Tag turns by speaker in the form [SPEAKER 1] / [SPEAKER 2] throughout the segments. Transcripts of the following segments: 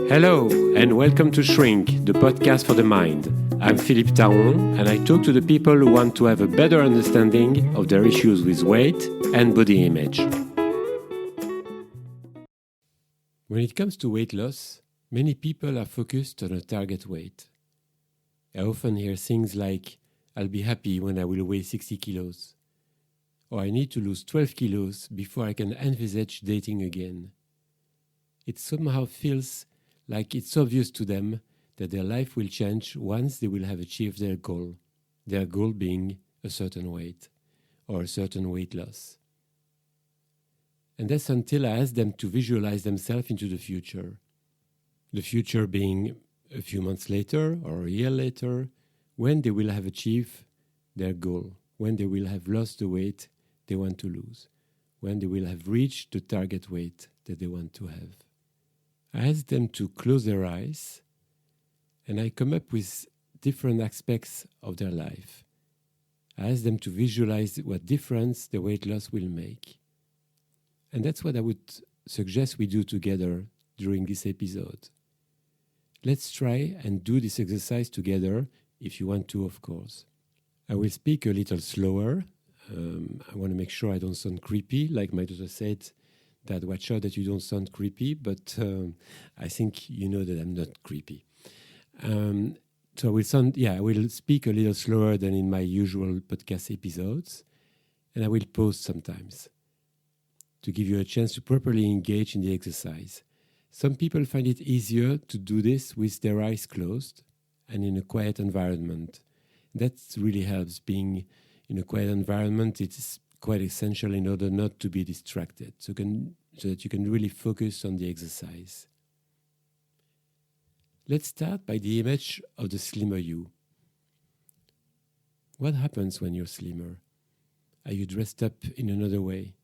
[SPEAKER 1] Hello, and welcome to Shrink, the podcast for the mind. I'm Philippe, and I talk to the people who want to have a better understanding of their issues with weight and body image. When it comes to weight loss, many people are focused on a target weight. I often hear things like, I'll be happy when I will weigh 60 kilos. Or I need to lose 12 kilos before I can envisage dating again. It somehow feels like it's obvious to them that their life will change once they will have achieved their goal being a certain weight or a certain weight loss. And that's until I ask them to visualize themselves into the future being a few months later or a year later, when they will have achieved their goal, when they will have lost the weight they want to lose, when they will have reached the target weight that they want to have. I ask them to close their eyes, and I come up with different aspects of their life. I ask them to visualize what difference the weight loss will make. And that's what I would suggest we do together during this episode. Let's try and do this exercise together, if you want to, of course. I will speak a little slower. I want to make sure I don't sound creepy. Like my daughter said, Dad, watch out that you don't sound creepy, but I think you know that I'm not creepy. So I will speak a little slower than in my usual podcast episodes, and I will pause sometimes to give you a chance to properly engage in the exercise. Some people find it easier to do this with their eyes closed and in a quiet environment. That really helps. Being in a quiet environment, it's quite essential in order not to be distracted, so that you can really focus on the exercise. Let's start by the image of the slimmer you. What happens when you're slimmer? Are you dressed up in another way?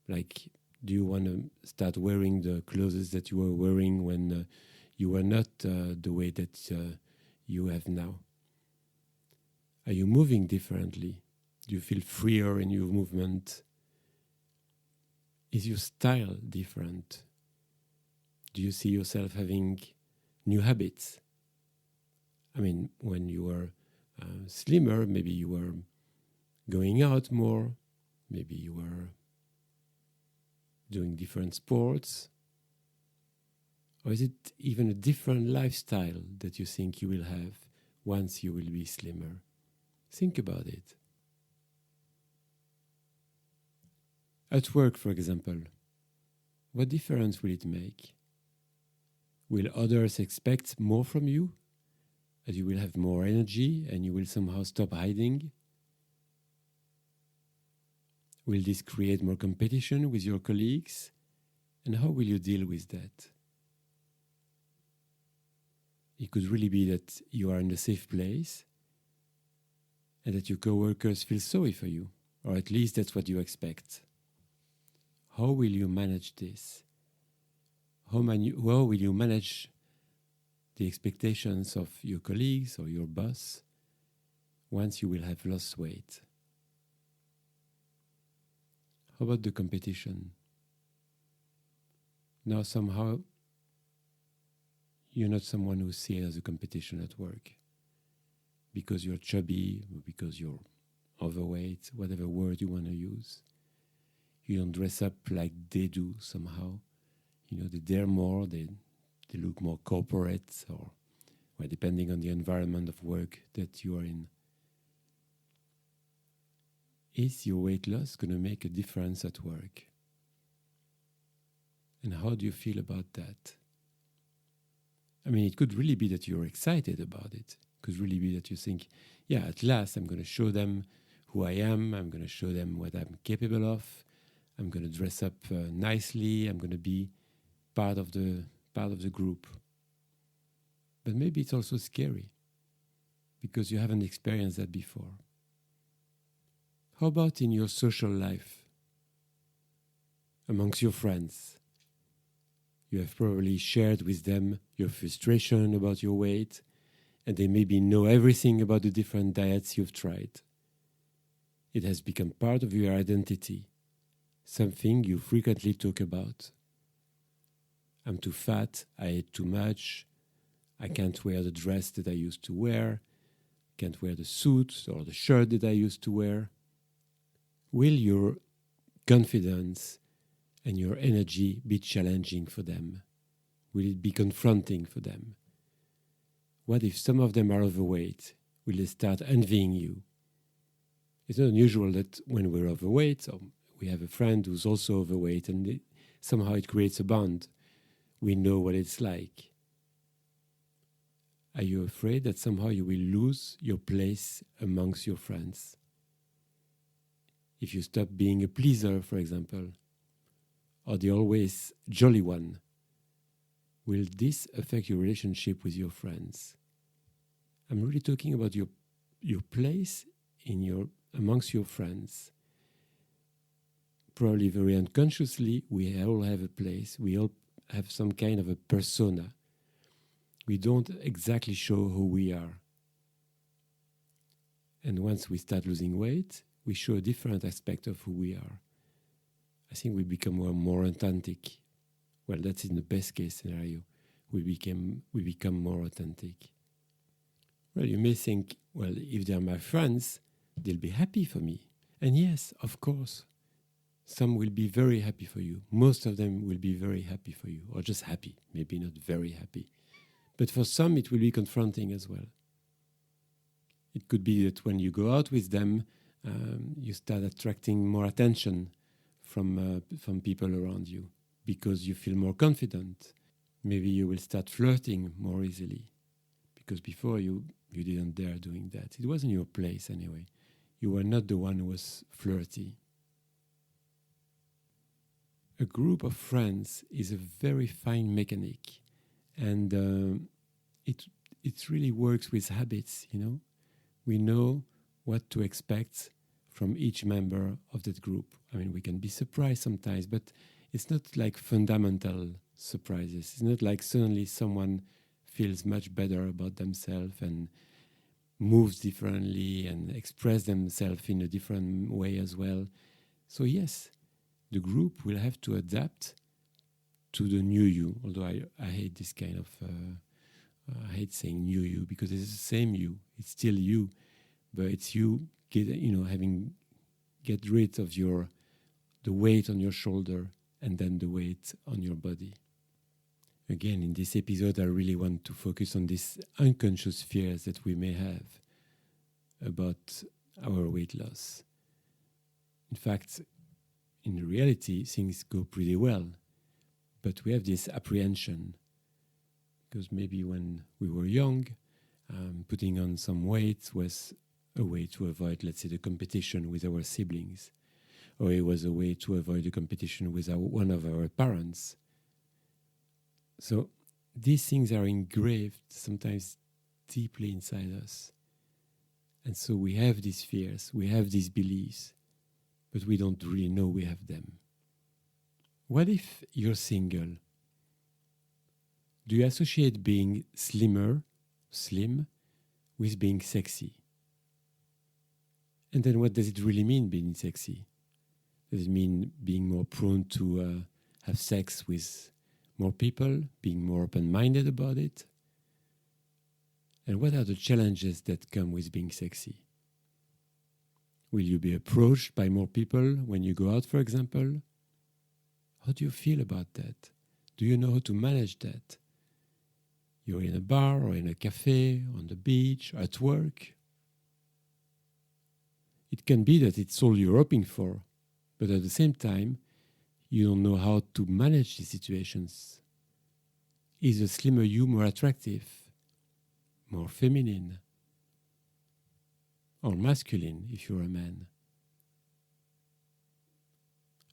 [SPEAKER 1] Like, do you want to start wearing the clothes that you were wearing when you were not the way that you have now? Are you moving differently? Do you feel freer in your movement? Is your style different? Do you see yourself having new habits? I mean, when you were slimmer, maybe you were going out more, maybe you were doing different sports, or is it even a different lifestyle that you think you will have once you will be slimmer? Think about it. At work, for example, what difference will it make? Will others expect more from you? That you will have more energy and you will somehow stop hiding? Will this create more competition with your colleagues? And how will you deal with that? It could really be that you are in a safe place and that your coworkers feel sorry for you, or at least that's what you expect. How will you manage this? How will you manage the expectations of your colleagues or your boss once you will have lost weight? How about the competition? Now somehow you're not someone who sees it as a competition at work because you're chubby, or because you're overweight, whatever word you want to use. You don't dress up like they do somehow. You know, they dare more, they look more corporate, or depending on the environment of work that you are in. Is your weight loss going to make a difference at work? And how do you feel about that? I mean, it could really be that you're excited about it. It could really be that you think, yeah, at last I'm going to show them who I am. I'm going to show them what I'm capable of. I'm going to dress up nicely. I'm going to be part of the group. But maybe it's also scary because you haven't experienced that before. How about in your social life? Amongst your friends? You have probably shared with them your frustration about your weight, and they maybe know everything about the different diets you've tried. It has become part of your identity, something you frequently talk about. I'm too fat, I ate too much, I can't wear the dress that I used to wear, can't wear the suit or the shirt that I used to wear. Will your confidence and your energy be challenging for them? Will it be confronting for them? What if some of them are overweight? Will they start envying you? It's not unusual that when we're overweight, or we have a friend who's also overweight, and somehow it creates a bond. We know what it's like. Are you afraid that somehow you will lose your place amongst your friends? If you stop being a pleaser, for example, or the always jolly one, will this affect your relationship with your friends? I'm really talking about your place amongst your friends. Probably very unconsciously, we all have a place. We all have some kind of a persona. We don't exactly show who we are. And once we start losing weight, we show a different aspect of who we are. I think we become more authentic. Well, that's in the best case scenario. We become more authentic. Well, you may think, well, if they're my friends, they'll be happy for me. And yes, of course, some will be very happy for you. Most of them will be very happy for you, or just happy, maybe not very happy. But for some, it will be confronting as well. It could be that when you go out with them, you start attracting more attention from people around you because you feel more confident. Maybe you will start flirting more easily because before you didn't dare doing that. It wasn't your place anyway. You were not the one who was flirty. A group of friends is a very fine mechanic, and it really works with habits, you know. We know what to expect from each member of that group. I mean, we can be surprised sometimes, but it's not like fundamental surprises. It's not like suddenly someone feels much better about themselves and moves differently and express themselves in a different way as well. So yes, the group will have to adapt to the new you, although I hate this kind of, I hate saying new you because it's the same you. It's still you, but it's you get rid of the weight on your shoulder and then the weight on your body. Again, in this episode, I really want to focus on these unconscious fears that we may have about our weight loss. In fact, in reality, things go pretty well, but we have this apprehension because maybe when we were young, putting on some weight was a way to avoid, let's say, the competition with our siblings, or it was a way to avoid the competition with one of our parents. So these things are engraved sometimes deeply inside us. And so we have these fears, we have these beliefs, but we don't really know we have them. What if you're single? Do you associate being slim, with being sexy? And then what does it really mean, being sexy? Does it mean being more prone to have sex with more people, being more open-minded about it? And what are the challenges that come with being sexy? Will you be approached by more people when you go out, for example? How do you feel about that? Do you know how to manage that? You're in a bar or in a cafe, on the beach, at work. It can be that it's all you're hoping for, but at the same time, you don't know how to manage these situations. Is a slimmer you more attractive, more feminine, or masculine if you're a man?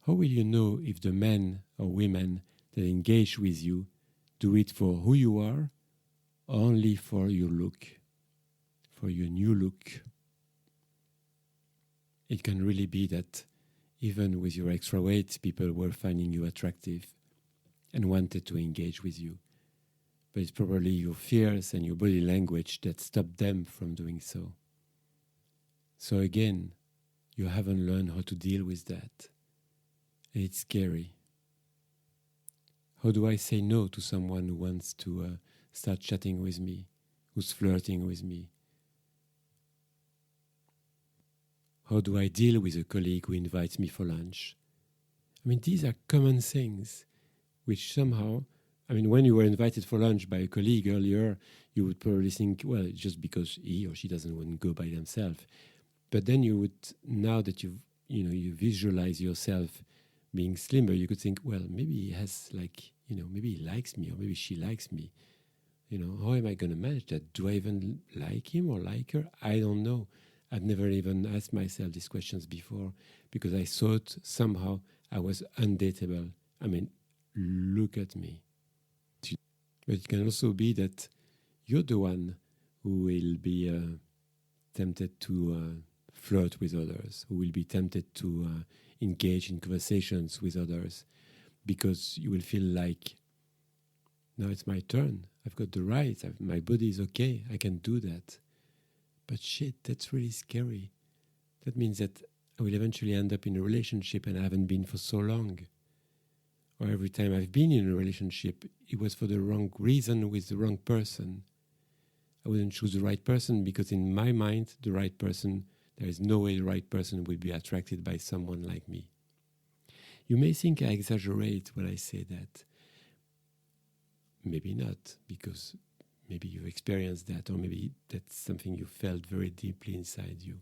[SPEAKER 1] How will you know if the men or women that engage with you do it for who you are or only for your look, for your new look? It can really be that even with your extra weight, people were finding you attractive and wanted to engage with you. But it's probably your fears and your body language that stopped them from doing so. So again, you haven't learned how to deal with that. And it's scary. How do I say no to someone who wants to start chatting with me, who's flirting with me? How do I deal with a colleague who invites me for lunch? I mean, these are common things which somehow, I mean, when you were invited for lunch by a colleague earlier, you would probably think, well, it's just because he or she doesn't want to go by themselves. But then you would, now that you visualize yourself being slimmer, you could think, well, maybe he has maybe he likes me or maybe she likes me. How am I going to manage that? Do I even like him or like her? I don't know. I've never even asked myself these questions before because I thought somehow I was undateable. I mean, look at me. But it can also be that you're the one who will be tempted to flirt with others, who will be tempted to engage in conversations with others, because you will feel like, now it's my turn. I've got the right. My body is okay. I can do that. But shit, that's really scary. That means that I will eventually end up in a relationship and I haven't been for so long. Or every time I've been in a relationship, it was for the wrong reason with the wrong person. I wouldn't choose the right person because in my mind, the right person, there is no way the right person will be attracted by someone like me. You may think I exaggerate when I say that. Maybe not, because maybe you've experienced that, or maybe that's something you felt very deeply inside you.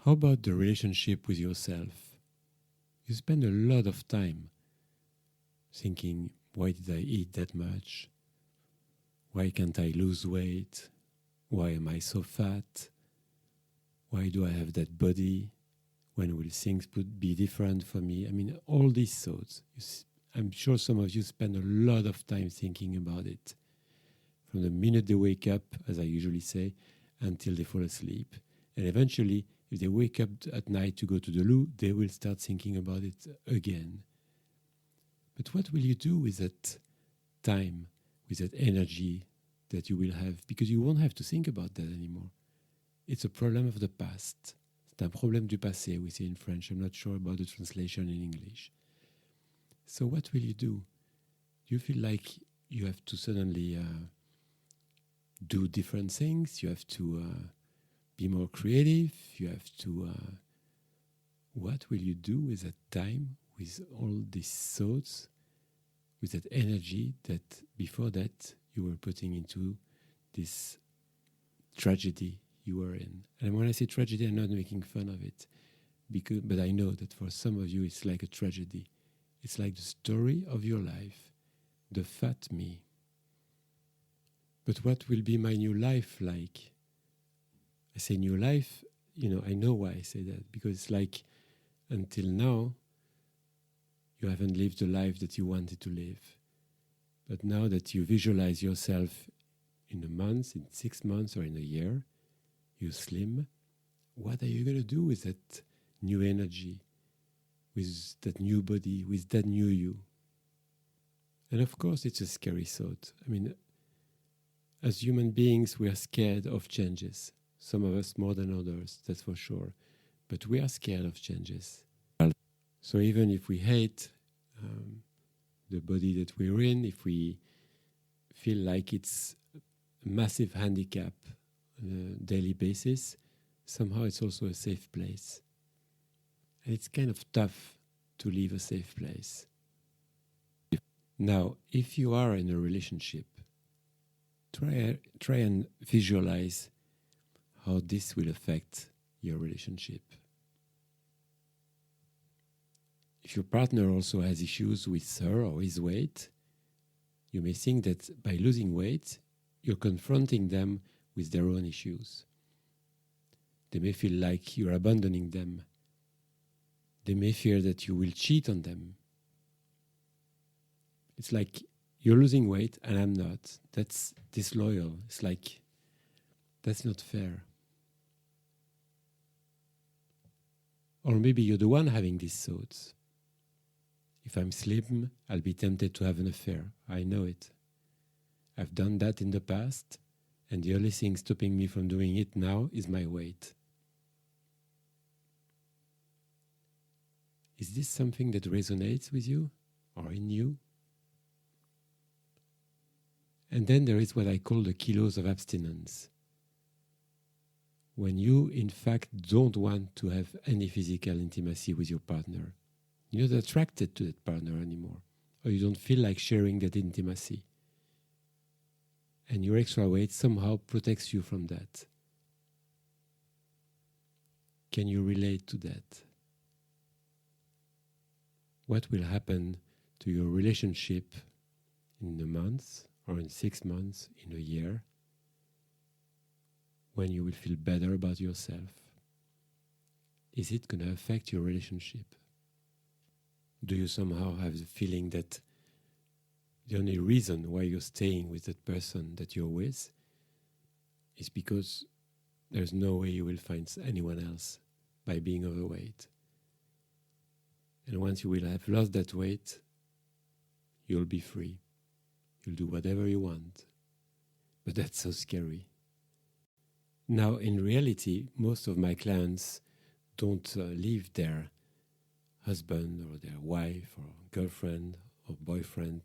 [SPEAKER 1] How about the relationship with yourself? You spend a lot of time thinking, why did I eat that much? Why can't I lose weight? Why am I so fat? Why do I have that body? When will things be different for me? I mean, all these thoughts. I'm sure some of you spend a lot of time thinking about it. From the minute they wake up, as I usually say, until they fall asleep. And eventually, if they wake up at night to go to the loo, they will start thinking about it again. But what will you do with that time, with that energy that you will have? Because you won't have to think about that anymore. It's a problem of the past. C'est un problème du passé, we say in French. I'm not sure about the translation in English. So what will you do? Do you feel like you have to suddenly do different things? You have to be more creative? You have to... what will you do with that time, with all these thoughts, with that energy that before that you were putting into this tragedy you were in? And when I say tragedy, I'm not making fun of it, but I know that for some of you it's like a tragedy. It's like the story of your life, the fat me. But what will be my new life like? I say new life, I know why I say that, because it's like until now, you haven't lived the life that you wanted to live. But now that you visualize yourself in a month, in 6 months, or in a year, you're slim, what are you going to do with that new energy, with that new body, with that new you? And of course, it's a scary thought. I mean, as human beings, we are scared of changes. Some of us more than others, that's for sure. But we are scared of changes. So even if we hate the body that we're in, if we feel like it's a massive handicap on a daily basis, somehow it's also a safe place. And it's kind of tough to leave a safe place. Now, if you are in a relationship, try and visualize how this will affect your relationship. If your partner also has issues with her or his weight, you may think that by losing weight, you're confronting them with their own issues. They may feel like you're abandoning them. They may fear that you will cheat on them. It's like you're losing weight and I'm not. That's disloyal. It's like, that's not fair. Or maybe you're the one having these thoughts. If I'm slim, I'll be tempted to have an affair. I know it. I've done that in the past, and the only thing stopping me from doing it now is my weight. Is this something that resonates with you? or in you. And then there is what I call the kilos of abstinence. When you, in fact, don't want to have any physical intimacy with your partner. You're not attracted to that partner anymore, or you don't feel like sharing that intimacy. And your extra weight somehow protects you from that. Can you relate to that? What will happen to your relationship in a month, or in 6 months, in a year, when you will feel better about yourself? Is it going to affect your relationship? Do you somehow have the feeling that the only reason why you're staying with that person that you're with is because there's no way you will find anyone else by being overweight? And once you will have lost that weight, you'll be free. You'll do whatever you want. But that's so scary. Now, in reality, most of my clients don't leave their husband or their wife or girlfriend or boyfriend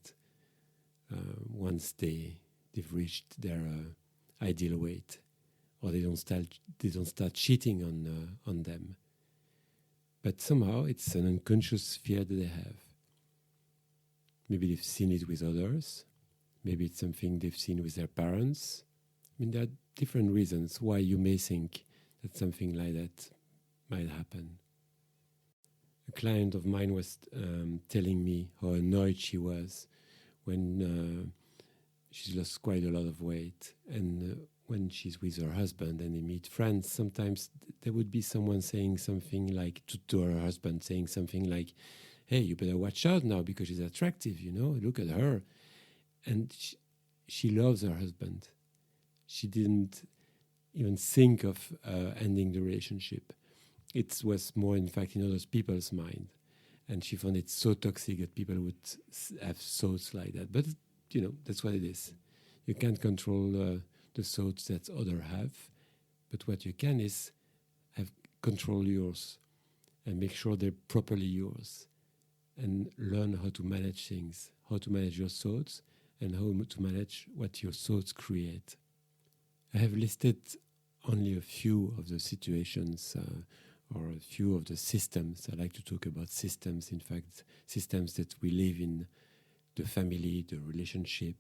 [SPEAKER 1] once they've reached their ideal weight, or they don't start cheating on them. But somehow it's an unconscious fear that they have. Maybe they've seen it with others. Maybe it's something they've seen with their parents. I mean, there are different reasons why you may think that something like that might happen. A client of mine was telling me how annoyed she was when she's lost quite a lot of weight. And when she's with her husband and they meet friends, sometimes there would be someone saying something like, to her husband, saying something like, hey, you better watch out now because she's attractive, look at her. And she loves her husband. She didn't even think of ending the relationship. It was more, in fact, in other people's mind. And she found it so toxic that people would have thoughts like that. But, that's what it is. You can't control the thoughts that others have. But what you can is have control yours and make sure they're properly yours. And learn how to manage things, how to manage your thoughts, and how to manage what your thoughts create. I have listed only a few of the situations or a few of the systems. I like to talk about systems, in fact, systems that we live in, the family, the relationship,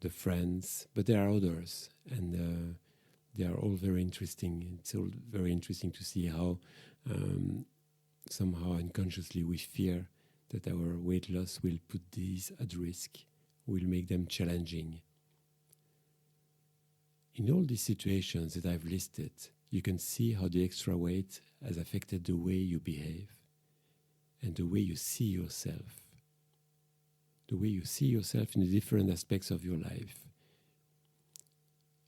[SPEAKER 1] the friends, but there are others, and they are all very interesting. It's all very interesting to see how somehow unconsciously we fear that our weight loss will put these at risk, will make them challenging. In all these situations that I've listed, you can see how the extra weight has affected the way you behave and the way you see yourself. The way you see yourself in the different aspects of your life.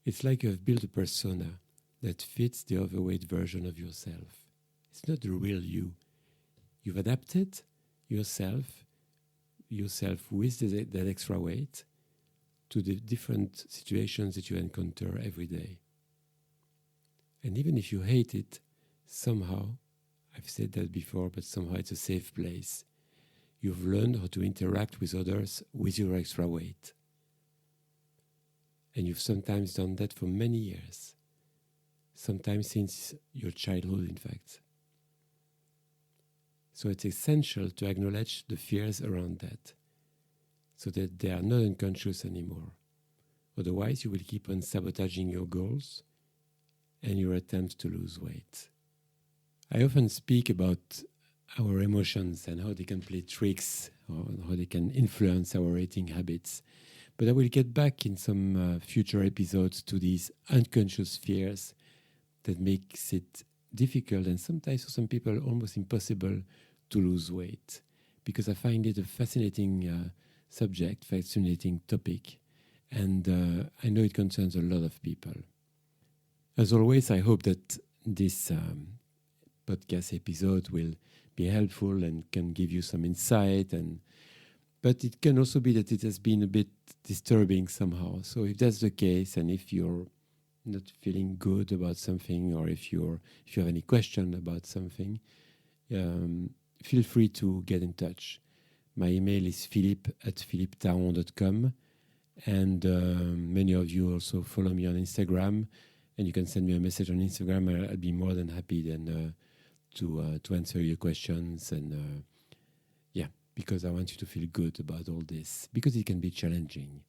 [SPEAKER 1] It's like you have built a persona that fits the overweight version of yourself. It's not the real you. You've adapted yourself with that extra weight to the different situations that you encounter every day. And even if you hate it, somehow, I've said that before, but somehow it's a safe place. You've learned how to interact with others with your extra weight. And you've sometimes done that for many years. Sometimes since your childhood, in fact. So it's essential to acknowledge the fears around that, so that they are not unconscious anymore. Otherwise, you will keep on sabotaging your goals and your attempts to lose weight. I often speak about our emotions and how they can play tricks, or how they can influence our eating habits. But I will get back in some future episodes to these unconscious fears that makes it difficult and sometimes for some people almost impossible to lose weight, because I find it a fascinating subject, fascinating topic, and I know it concerns a lot of people. As always, I hope that this podcast episode will be helpful and can give you some insight, but it can also be that it has been a bit disturbing somehow. So if that's the case, and if you're not feeling good about something, or if you have any question about something, feel free to get in touch. My email is philippe@philippetaron.com. And many of you also follow me on Instagram, and you can send me a message on Instagram. I'll be more than happy then to answer your questions. And because I want you to feel good about all this, because it can be challenging.